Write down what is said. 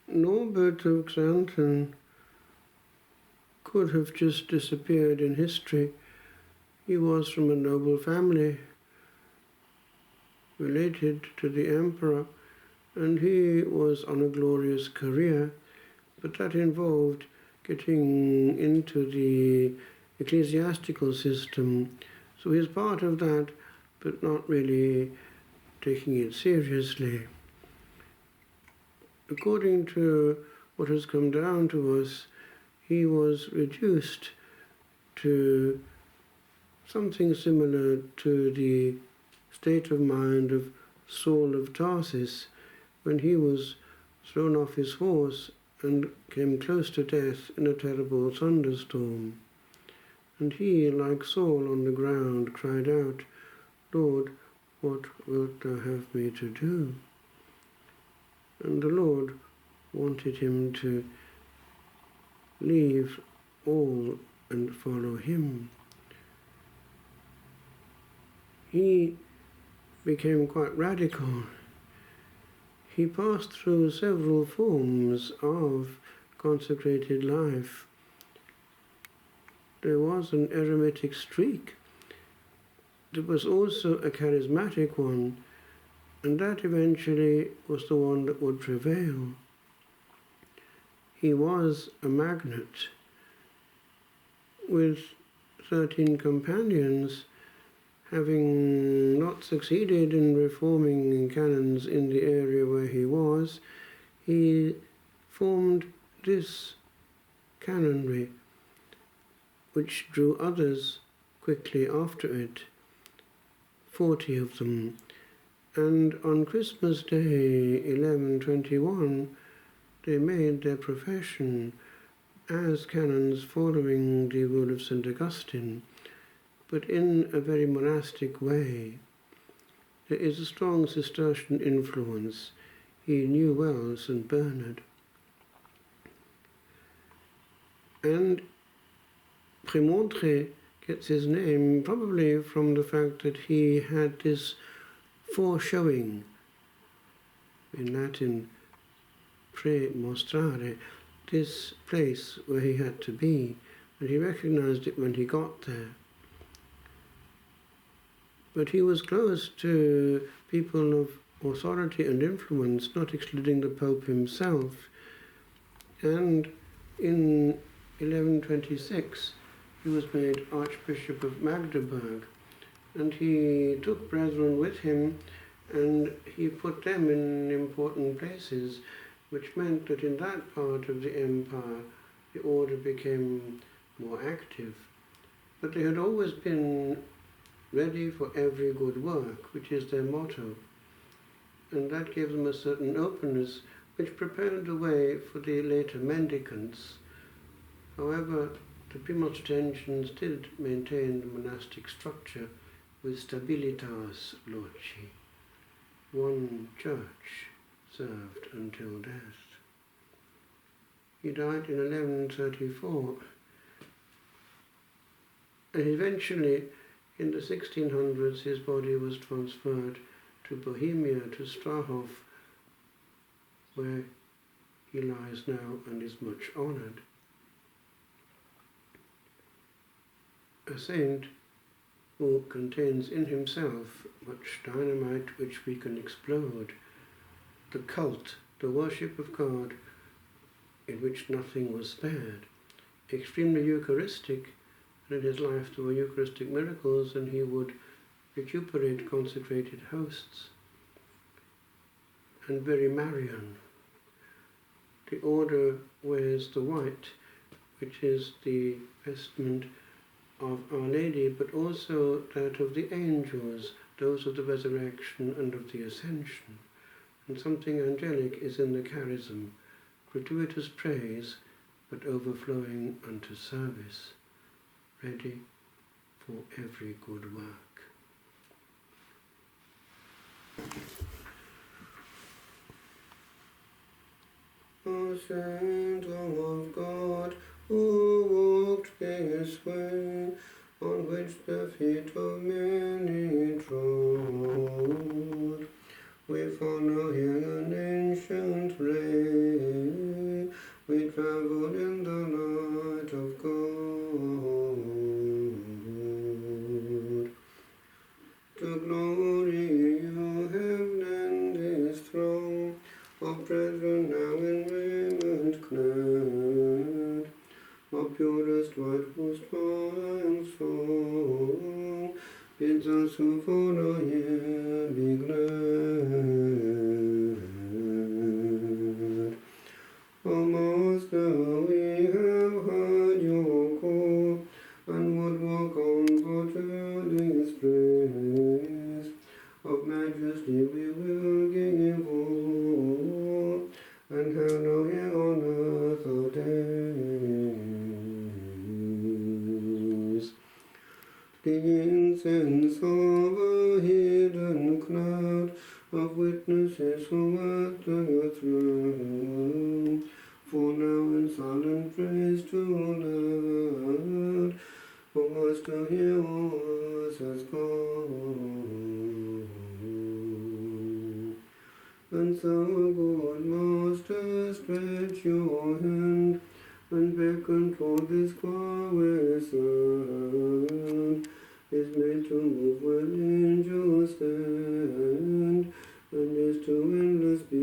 Norbert of Xanten could have just disappeared in history. He was from a noble family, related to the emperor, and he was on a glorious career, but that involved getting into the ecclesiastical system. So he's part of that, but not really taking it seriously. According to what has come down to us, he was reduced to something similar to the state of mind of Saul of Tarsus when he was thrown off his horse and came close to death in a terrible thunderstorm. And he, like Saul on the ground, cried out, "Lord, what wilt thou have me to do?" And the Lord wanted him to leave all and follow him. He became quite radical. He passed through several forms of consecrated life. There was an eremitic streak. There was also a charismatic one, and that eventually was the one that would prevail. He was a magnate with 13 companions. Having not succeeded in reforming canons in the area where he was, he formed this canonry, which drew others quickly after it, 40 of them. And on Christmas Day 1121, they made their profession as canons following the rule of St. Augustine, but in a very monastic way. There is a strong Cistercian influence. He knew well St. Bernard. And Prémontré gets his name probably from the fact that he had this foreshowing, in Latin, premostrare, this place where he had to be, and he recognized it when he got there. But he was close to people of authority and influence, not excluding the Pope himself. And in 1126, he was made Archbishop of Magdeburg, and he took brethren with him, and he put them in important places, which meant that in that part of the empire, the order became more active. But they had always been ready for every good work, which is their motto. And that gave them a certain openness, which prepared the way for the later mendicants. However, the Premonstratensians did maintain the monastic structure with stabilitas loci. One church served until death. He died in 1134, and eventually in the 1600s, his body was transferred to Bohemia, to Strahov, where he lies now and is much honored. A saint who contains in himself much dynamite which we can explode, the cult, the worship of God, in which nothing was spared, extremely Eucharistic. In his life there were Eucharistic miracles, and he would recuperate consecrated hosts. And very Marian. The order wears the white, which is the vestment of Our Lady, but also that of the angels, those of the resurrection and of the ascension. And something angelic is in the charism, gratuitous praise, but overflowing unto service, ready for every good work. O saint of God, who walked this way, on which the feet of many trod, we follow here an ancient way. brethren, now in raiment clad, of purest white whose triumph song bids us who follow here be glad. O Master, we have heard your call, and would walk on for to this place. Of majesty we will give all, and have no here on earth our days. The incense of a hidden cloud of witnesses who at the throne, for now in silent praise too loud, for us to hear us has gone. And so, good Master, stretch your hand and beckon toward this quiet sound is made to move when angels stand, and is to endless be